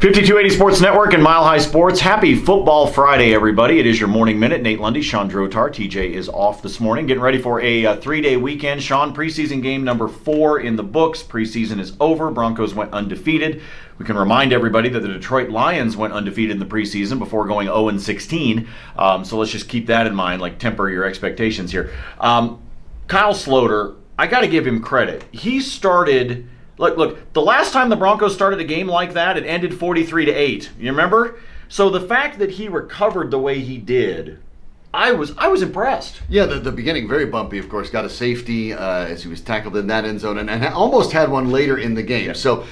5280 Sports Network and Mile High Sports. Happy Football Friday, everybody. It is your Morning Minute. Nate Lundy, Sean Drotar. TJ is off this morning. Getting ready for a three-day weekend. Sean, preseason game number 4 in the books. Preseason is over. Broncos went undefeated. We can remind everybody that the Detroit Lions went undefeated in the preseason before going 0-16. So let's just keep that in mind, like temper your expectations here. Kyle Sloter, I got to give him credit. He started... Look, the last time the Broncos started a game like that, it ended 43-8. You remember? So the fact that he recovered the way he did, I was impressed. Yeah, the beginning, very bumpy, of course. Got a safety as he was tackled in that end zone and almost had one later in the game. Yeah. So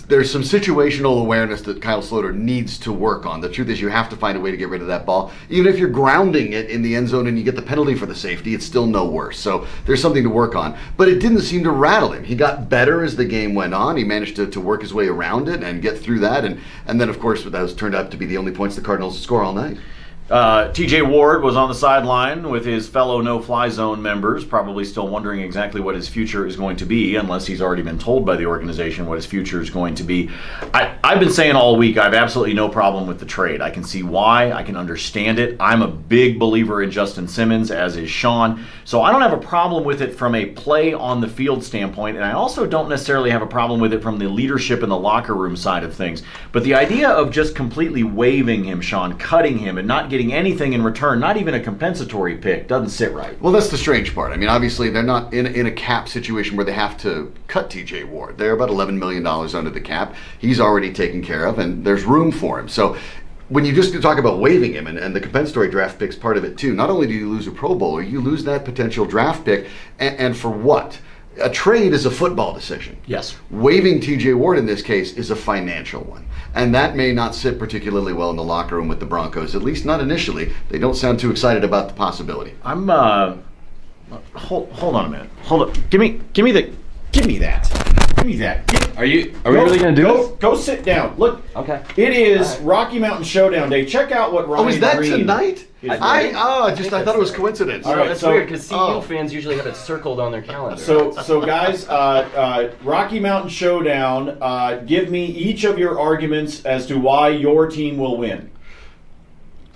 there's some situational awareness that Kyle Sloter needs to work on. The truth is you have to find a way to get rid of that ball. Even if you're grounding it in the end zone and you get the penalty for the safety, it's still no worse. So there's something to work on. But it didn't seem to rattle him. He got better as the game went on. He managed to work his way around it and get through that. And then, of course, that was turned out to be the only points the Cardinals score all night. TJ Ward was on the sideline with his fellow no-fly zone members, probably still wondering exactly what his future is going to be, unless he's already been told by the organization what his future is going to be. I've been saying all week I have absolutely no problem with the trade. I can see why. I can understand it. I'm a big believer in Justin Simmons, as is Sean. So I don't have a problem with it from a play-on-the-field standpoint, and I also don't necessarily have a problem with it from the leadership in the locker room side of things. But the idea of just completely waiving him, Sean, cutting him, and not getting anything in return, not even a compensatory pick, doesn't sit right. Well, that's the strange part. I mean, obviously, they're not in a cap situation where they have to cut TJ Ward. They're about $11 million under the cap. He's already taken care of, and there's room for him. So when you just talk about waiving him, and the compensatory draft pick's part of it too, not only do you lose a Pro Bowler, you lose that potential draft pick, and for what? A trade is a football decision. Yes. Waiving TJ Ward in this case is a financial one. And that may not sit particularly well in the locker room with the Broncos, at least not initially. They don't sound too excited about the possibility. I'm hold on a minute. Hold up. Give me that. Give me that. Are we really going to do this? Go sit down. Look. Okay. It is Rocky Mountain Showdown Day. Check out what Ryan is that Green tonight? I thought it was coincidence. All right, that's so- weird because CU fans usually have it circled on their calendar. So guys, Rocky Mountain Showdown. Give me each of your arguments as to why your team will win.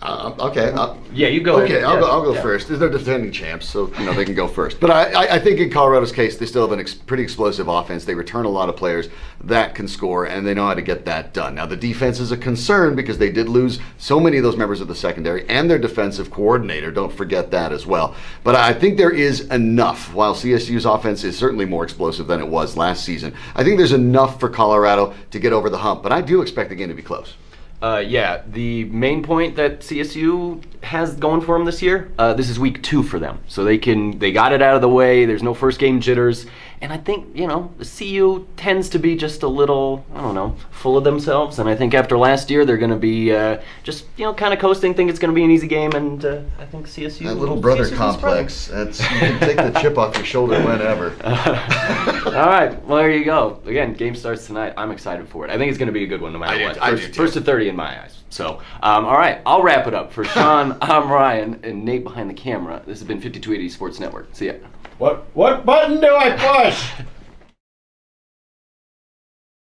Okay. Yeah, you go. Okay, ahead. I'll go first. They're defending champs, so they can go first. But I think in Colorado's case, they still have a pretty explosive offense. They return a lot of players that can score, and they know how to get that done. Now, the defense is a concern because they did lose so many of those members of the secondary and their defensive coordinator. Don't forget that as well. But I think there is enough. While CSU's offense is certainly more explosive than it was last season, I think there's enough for Colorado to get over the hump. But I do expect the game to be close. Yeah, the main point that CSU has going for them this year, this is week 2 for them. So they got it out of the way. There's no first game jitters. And I think, the CU tends to be just a little, full of themselves. And I think after last year, they're going to be just, kind of coasting, think it's going to be an easy game. And I think CSU... That little brother complex. You can take the chip off your shoulder whenever. All right, well, there you go. Again, game starts tonight. I'm excited for it. I think it's going to be a good one no matter what. First to 30 in my eyes. So, all right, I'll wrap it up. For Sean, I'm Ryan, and Nate behind the camera. This has been 5280 Sports Network. See ya. What button do I push?